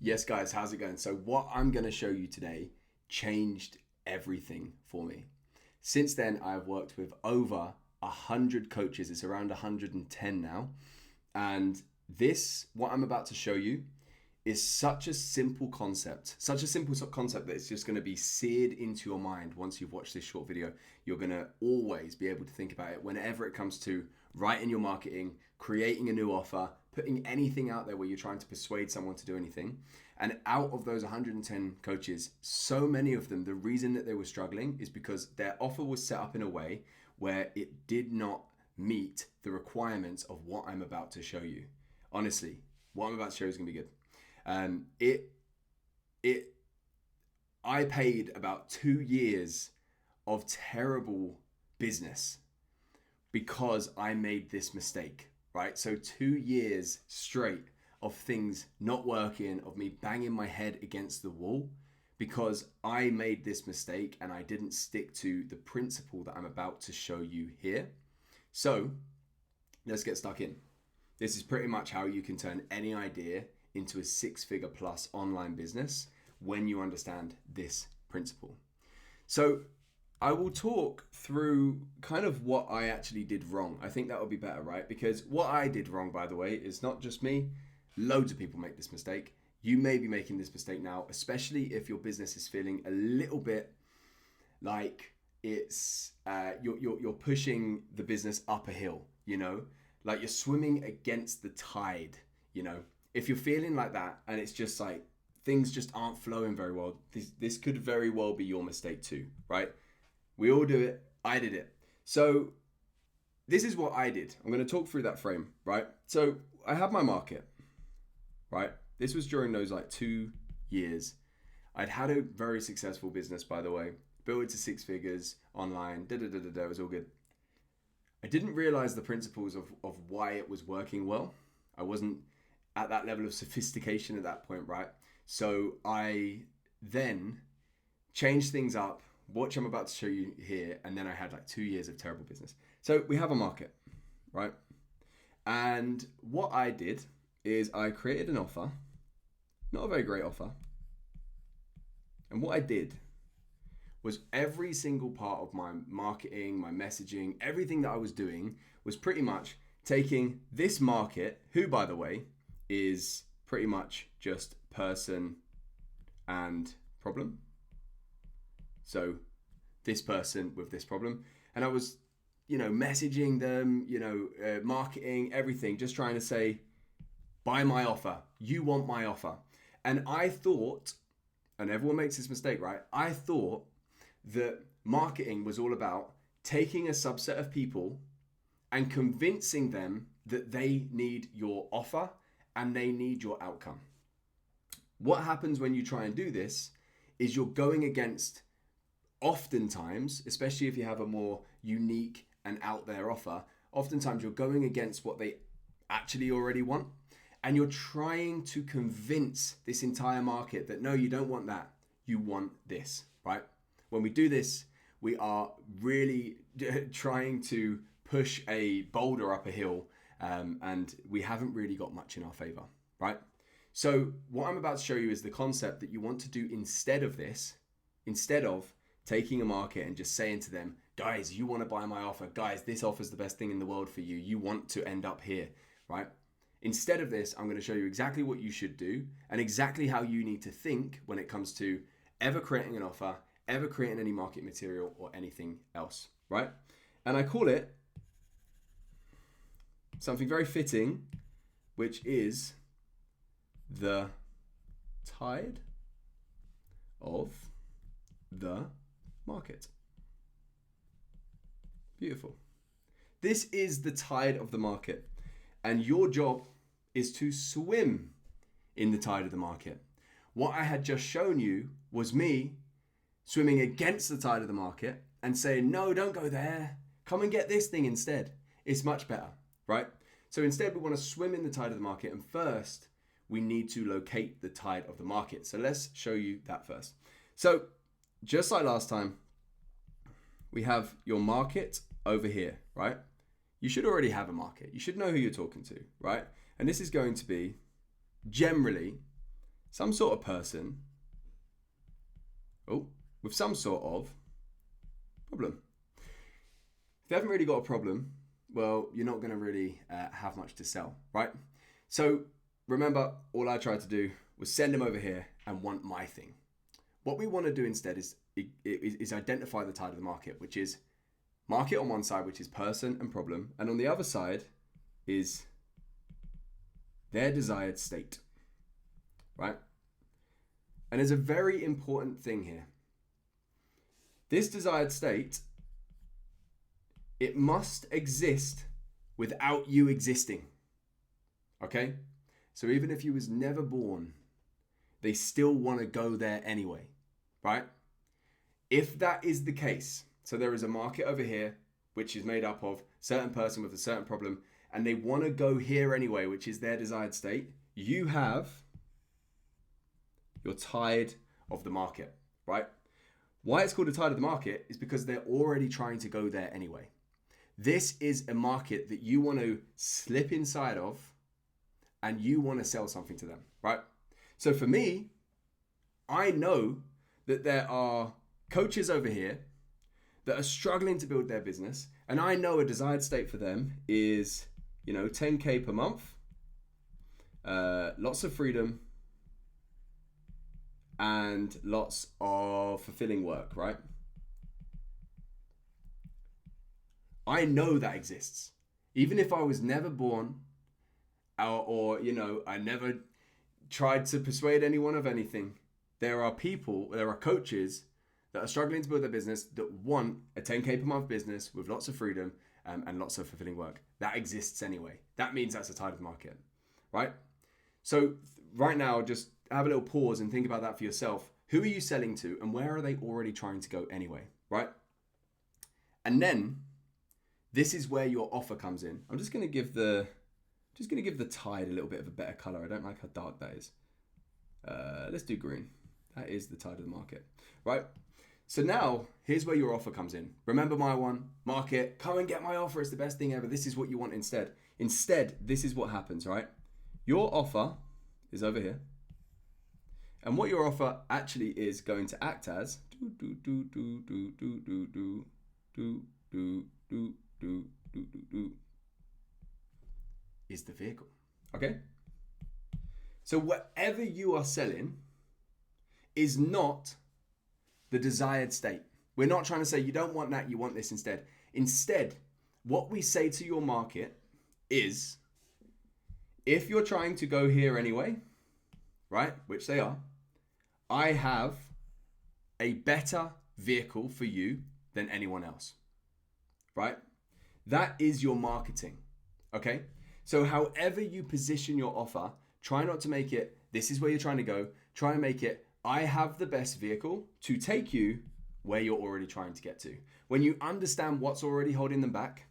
Yes, guys, how's it going? So, what I'm going to show you today changed everything for me. Since then, I've worked with over 100 coaches. It's around 110 now. And what I'm about to show you, is such a simple concept that it's just going to be seared into your mind once you've watched this short video. You're going to always be able to think about it whenever it comes to writing your marketing, creating a new offer, putting anything out there where you're trying to persuade someone to do anything. And out of those 110 coaches, so many of them, the reason that they were struggling is because their offer was set up in a way where it did not meet the requirements of what I'm about to show you. Honestly, what I'm about to show you is going to be good. I paid about 2 years of terrible business because I made this mistake, right? So 2 years straight of things not working, of me banging my head against the wall because I made this mistake and I didn't stick to the principle that I'm about to show you here. So let's get stuck in. This is pretty much how you can turn any idea into a 6-figure plus online business when you understand this principle. So I will talk through kind of what I actually did wrong. I think that would be better, right? Because what I did wrong, by the way, is not just me. Loads of people make this mistake. You may be making this mistake now, especially if your business is feeling a little bit like it's you're pushing the business up a hill, like you're swimming against the tide, If you're feeling like that and it's just like things just aren't flowing very well, this could very well be your mistake too, right? We all do it. I did it. So this is what I did. I'm going to talk through that frame, right? So I have my market, right? This was during those 2 years. I'd had a very successful business, by the way, built it to 6 figures online, it was all good. I didn't realize the principles of why it was working well. I wasn't at that level of sophistication at that point, right? So I then changed things up, which I'm about to show you here, and then I had 2 years of terrible business. So we have a market, right? And what I did is I created an offer, not a very great offer. And what I did was every single part of my marketing, my messaging, everything that I was doing was pretty much taking this market, who, by the way, is pretty much just person and problem. So this person with this problem. And I was, messaging them, marketing, everything, just trying to say, buy my offer. You want my offer. And I thought, and everyone makes this mistake, right? I thought that marketing was all about taking a subset of people and convincing them that they need your offer and they need your outcome. What happens when you try and do this is you're going against, oftentimes, especially if you have a more unique and out there offer, oftentimes you're going against what they actually already want. And you're trying to convince this entire market that no, you don't want that. You want this, right? When we do this, we are really trying to push a boulder up a hill, and we haven't really got much in our favor, right? So what I'm about to show you is the concept that you want to do instead of this, instead of taking a market and just saying to them, guys, you want to buy my offer. Guys, this offer is the best thing in the world for you. You want to end up here, right? Instead of this, I'm going to show you exactly what you should do and exactly how you need to think when it comes to ever creating an offer, ever creating any market material or anything else, right? And I call it something very fitting, which is the tide of the market. Beautiful. This is the tide of the market, and your job is to swim in the tide of the market. What I had just shown you was me swimming against the tide of the market and saying, no, don't go there. Come and get this thing instead. It's much better, right? So instead, we want to swim in the tide of the market, and first, we need to locate the tide of the market. So let's show you that first. So just like last time, we have your market over here, right? You should already have a market. You should know who you're talking to, right? And this is going to be generally some sort of person, with some sort of problem. If they haven't really got a problem, well, you're not going to really have much to sell, right? So remember, all I tried to do was send them over here and want my thing. What we want to do instead is identify the tide of the market, which is market on one side, which is person and problem, and on the other side is their desired state, right? And there's a very important thing here. This desired state, it must exist without you existing, okay? So even if you was never born, they still want to go there anyway, right? If that is the case, so there is a market over here, which is made up of a certain person with a certain problem, and they want to go here anyway, which is their desired state, you have your tide of the market, right? Why it's called a tide of the market is because they're already trying to go there anyway. This is a market that you want to slip inside of and you want to sell something to them, right? So for me, I know that there are coaches over here that are struggling to build their business, and I know a desired state for them is, 10K per month, lots of freedom, and lots of fulfilling work, right? I know that exists. Even if I was never born, or I never tried to persuade anyone of anything, there are coaches that are struggling to build their business that want a 10K per month business with lots of freedom and lots of fulfilling work. That exists anyway. That means that's a tide of the market, right? So right now, just have a little pause and think about that for yourself. Who are you selling to and where are they already trying to go anyway, right? And then this is where your offer comes in. I'm just going to give the tide a little bit of a better color. I don't like how dark that is. Let's do green. That is the tide of the market, right? So now here's where your offer comes in. Remember my one, market, come and get my offer. It's the best thing ever. This is what you want instead. Instead, this is what happens, right? Your offer is over here. And what your offer actually is going to act as is the vehicle. Okay? So whatever you are selling is not the desired state. We're not trying to say you don't want that, you want this instead. Instead, what we say to your market is, if you're trying to go here anyway, right, which they are, I have a better vehicle for you than anyone else, right? That is your marketing, okay? So however you position your offer, try not to make it, this is where you're trying to go. Try and make it, I have the best vehicle to take you where you're already trying to get to. When you understand what's already holding them back,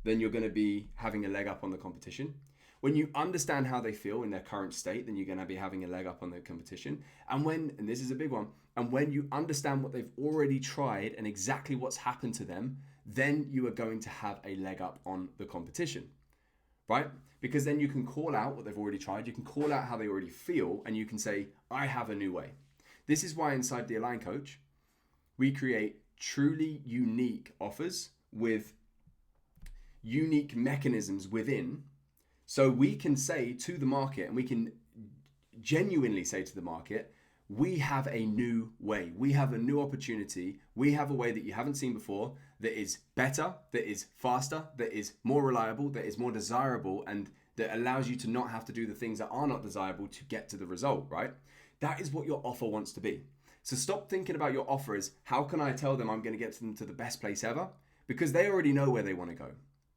then you're going to be having a leg up on the competition. When you understand how they feel in their current state, then you're going to be having a leg up on the competition. And this is a big one, and when you understand what they've already tried and exactly what's happened to them, then you are going to have a leg up on the competition, right? Because then you can call out what they've already tried, you can call out how they already feel, and you can say, I have a new way. This is why inside the Align Coach, we create truly unique offers with unique mechanisms within. So we can say to the market, and we can genuinely say to the market, we have a new way. We have a new opportunity. We have a way that you haven't seen before that is better, that is faster, that is more reliable, that is more desirable, and that allows you to not have to do the things that are not desirable to get to the result, right? That is what your offer wants to be. So stop thinking about your offer as, how can I tell them I'm going to get them to the best place ever? Because they already know where they want to go,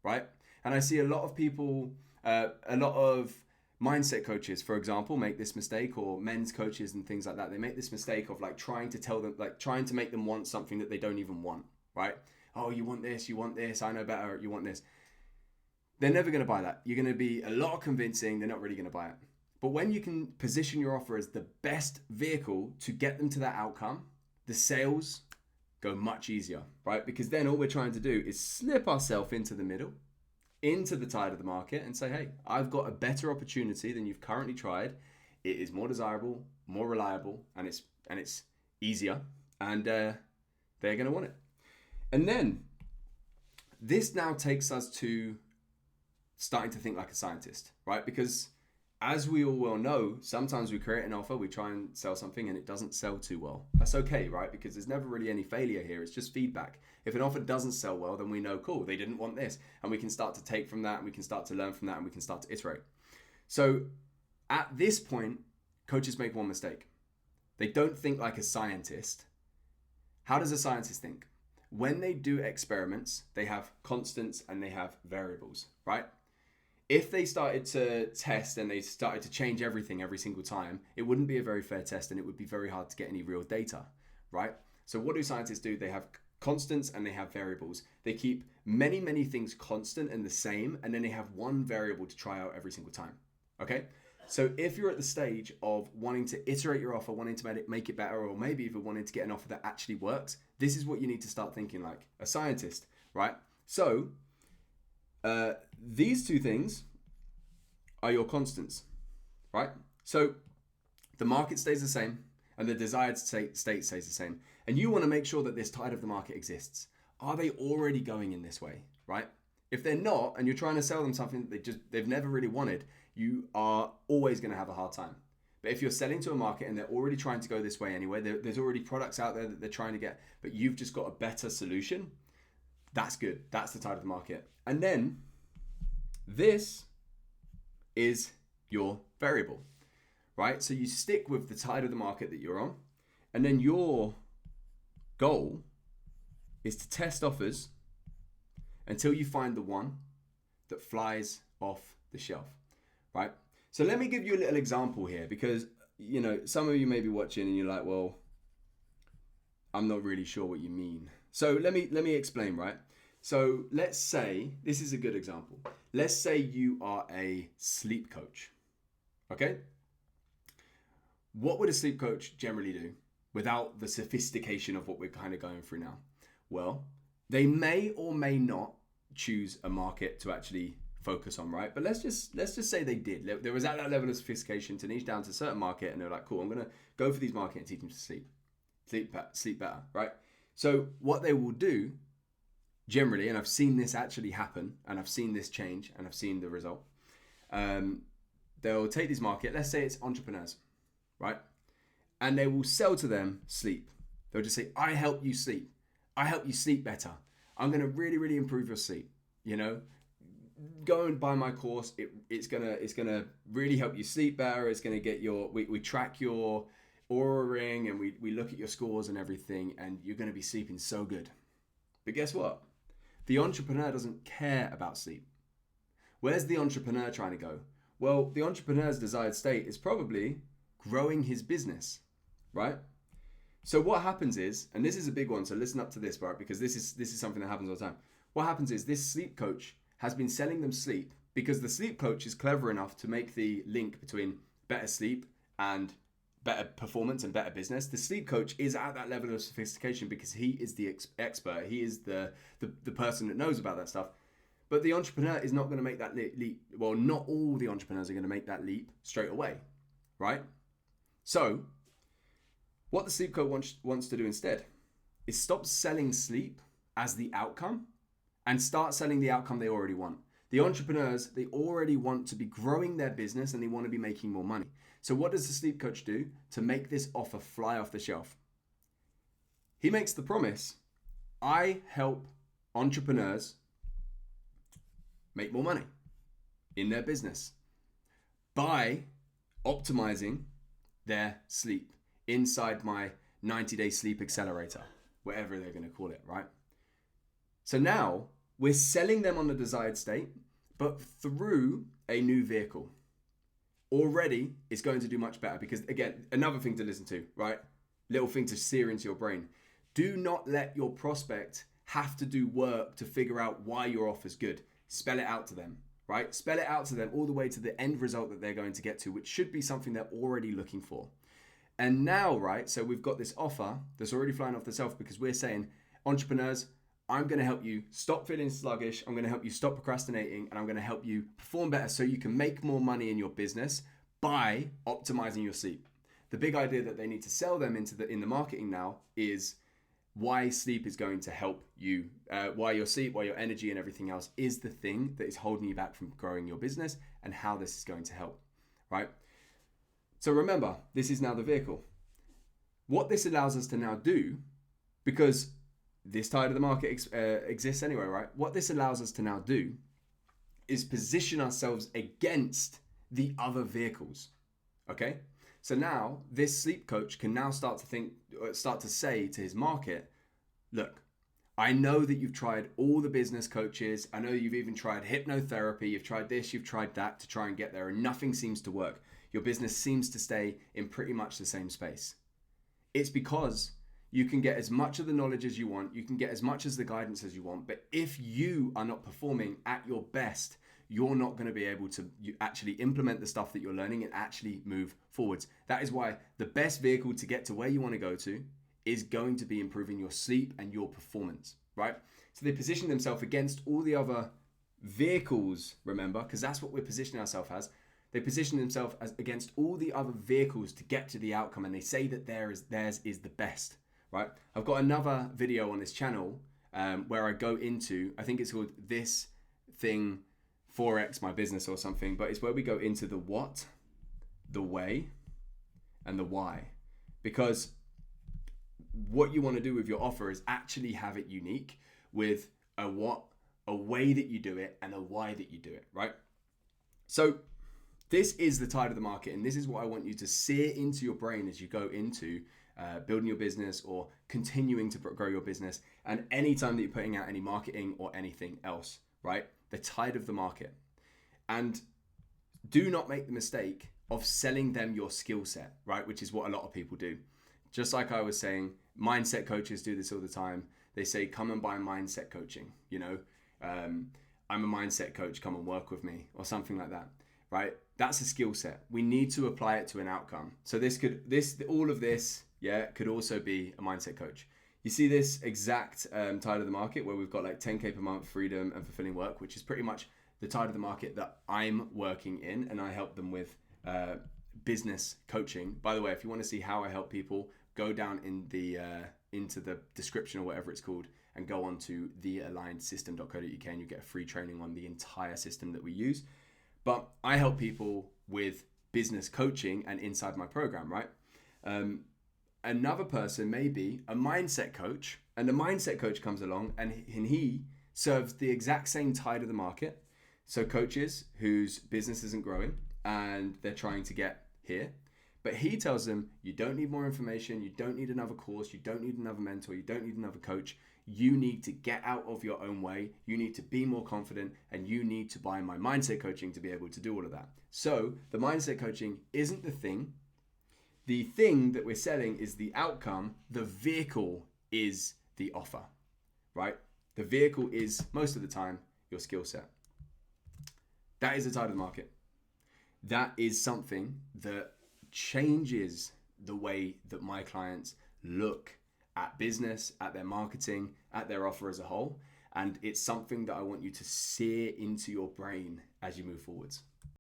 right? And I see a lot of people, a lot of mindset coaches, for example, make this mistake, or men's coaches and things like that. They make this mistake of trying to make them want something that they don't even want, right? Oh, you want this, I know better, you want this. They're never going to buy that. You're going to be a lot of convincing, they're not really going to buy it. But when you can position your offer as the best vehicle to get them to that outcome, the sales go much easier, right? Because then all we're trying to do is slip ourselves into the middle, into the tide of the market, and say, hey, I've got a better opportunity than you've currently tried. it is more desirable, more reliable, and it's easier, and they're going to want it. And then this now takes us to starting to think like a scientist, right? Because as we all well know, sometimes we create an offer, we try and sell something and it doesn't sell too well. That's okay, right? Because there's never really any failure here. It's just feedback. If an offer doesn't sell well, then we know, cool, they didn't want this. And we can start to take from that, and we can start to learn from that, and we can start to iterate. So at this point, coaches make one mistake. They don't think like a scientist. How does a scientist think? When they do experiments, they have constants and they have variables, right? If they started to test and they started to change everything every single time, it wouldn't be a very fair test and it would be very hard to get any real data, right? So what do scientists do? They have constants and they have variables. They keep many, many things constant and the same, and then they have one variable to try out every single time, okay? So if you're at the stage of wanting to iterate your offer, wanting to make it better, or maybe even wanting to get an offer that actually works, this is what you need to start thinking like a scientist, right? So these two things are your constants, right? So the market stays the same and the desired state stays the same. And you want to make sure that this tide of the market exists. Are they already going in this way, right? If they're not, and you're trying to sell them something that they've never really wanted, you are always going to have a hard time. But if you're selling to a market and they're already trying to go this way anyway, there's already products out there that they're trying to get, but you've just got a better solution, that's good. That's the tide of the market. And then this is your variable, right? So you stick with the tide of the market that you're on, and then your goal is to test offers until you find the one that flies off the shelf, right? So let me give you a little example here, because some of you may be watching and you're like, well, I'm not really sure what you mean. So let me explain, right? So let's say, this is a good example. Let's say you are a sleep coach, okay? What would a sleep coach generally do without the sophistication of what we're kind of going through now? Well, they may or may not choose a market to actually focus on, right? But let's just say they did. There was at that level of sophistication to niche down to a certain market, and they're like, cool, I'm gonna go for these markets and teach them to sleep better, right? So what they will do generally, and I've seen this actually happen, and I've seen this change, and I've seen the result. They'll take this market, let's say it's entrepreneurs, right? And they will sell to them sleep. They'll just say, I help you sleep. I help you sleep better. I'm gonna really, really improve your sleep. Go and buy my course. It's gonna really help you sleep better. It's gonna get we track your Oura ring, and we look at your scores and everything, and you're gonna be sleeping so good. But guess what? The entrepreneur doesn't care about sleep. Where's the entrepreneur trying to go? Well, the entrepreneur's desired state is probably growing his business, right? So what happens is, and this is a big one, so listen up to this, right? Because this is something that happens all the time. What happens is this sleep coach has been selling them sleep because the sleep coach is clever enough to make the link between better sleep and better performance and better business. The sleep coach is at that level of sophistication because he is the expert. He is the person that knows about that stuff. But the entrepreneur is not going to make that leap. Well, not all the entrepreneurs are going to make that leap straight away, right? So what the sleep coach wants to do instead is stop selling sleep as the outcome and start selling the outcome they already want. The entrepreneurs, they already want to be growing their business and they want to be making more money. So what does the sleep coach do to make this offer fly off the shelf? He makes the promise, I help entrepreneurs make more money in their business by optimizing their sleep inside my 90-day sleep accelerator, whatever they're going to call it, right? So now we're selling them on the desired state, but through a new vehicle. Already it's going to do much better because, again, another thing to listen to, right? Little thing to sear into your brain. Do not let your prospect have to do work to figure out why your offer's good. Spell it out to them, right? Spell it out to them all the way to the end result that they're going to get to, which should be something they're already looking for. And now, right, so we've got this offer that's already flying off the shelf because we're saying, entrepreneurs, I'm going to help you stop feeling sluggish. I'm going to help you stop procrastinating, and I'm going to help you perform better so you can make more money in your business by optimizing your sleep. The big idea that they need to sell them in the marketing now is why sleep is going to help you, why your sleep, why your energy and everything else is the thing that is holding you back from growing your business, and how this is going to help, right? So remember, this is now the vehicle. What this allows us to now do, because this side of the market exists anyway, right? What this allows us to now do is position ourselves against the other vehicles, okay? So now this sleep coach can now start to say to his market, look, I know that you've tried all the business coaches. I know you've even tried hypnotherapy. You've tried this, you've tried that to try and get there, and nothing seems to work. Your business seems to stay in pretty much the same space. It's because you can get as much of the knowledge as you want. You can get as much as the guidance as you want. But if you are not performing at your best, you're not going to be able to actually implement the stuff that you're learning and actually move forwards. That is why the best vehicle to get to where you want to go to is going to be improving your sleep and your performance, right? So they position themselves against all the other vehicles, remember, because that's what we're positioning ourselves as. They position themselves as against all the other vehicles to get to the outcome, and they say that theirs is the best, right? I've got another video on this channel where I go into, I think it's called This Thing 4X My Business or something, but it's where we go into the what, the way, and the why. Because what you want to do with your offer is actually have it unique with a what, a way that you do it, and a why that you do it, right? So this is the tide of the market, and this is what I want you to sear into your brain as you go into building your business or continuing to grow your business, and anytime that you're putting out any marketing or anything else, right? The tide of the market. And do not make the mistake of selling them your skill set, right? Which is what a lot of people do. Just like I was saying, mindset coaches do this all the time. They say, come and buy mindset coaching. You know, I'm a mindset coach, come and work with me, or something like that, right? That's a skill set. We need to apply it to an outcome. So all of this, could also be a mindset coach. You see this exact tide of the market where we've got like 10K per month freedom and fulfilling work, which is pretty much the tide of the market that I'm working in, and I help them with business coaching. By the way, if you want to see how I help people, go down in the into the description or whatever it's called, and go on to thealignedsystem.co.uk, and you get a free training on the entire system that we use. But I help people with business coaching and inside my program, right? Another person may be a mindset coach, and the mindset coach comes along and he serves the exact same tide of the market. So coaches whose business isn't growing and they're trying to get here, but he tells them, you don't need more information, you don't need another course, you don't need another mentor, you don't need another coach. You need to get out of your own way, you need to be more confident, and you need to buy my mindset coaching to be able to do all of that. So the mindset coaching isn't the thing. The thing that we're selling is the outcome. The vehicle is the offer, right? The vehicle is, most of the time, your skill set. That is the tide of the market. That is something that changes the way that my clients look at business, at their marketing, at their offer as a whole. And it's something that I want you to sear into your brain as you move forwards.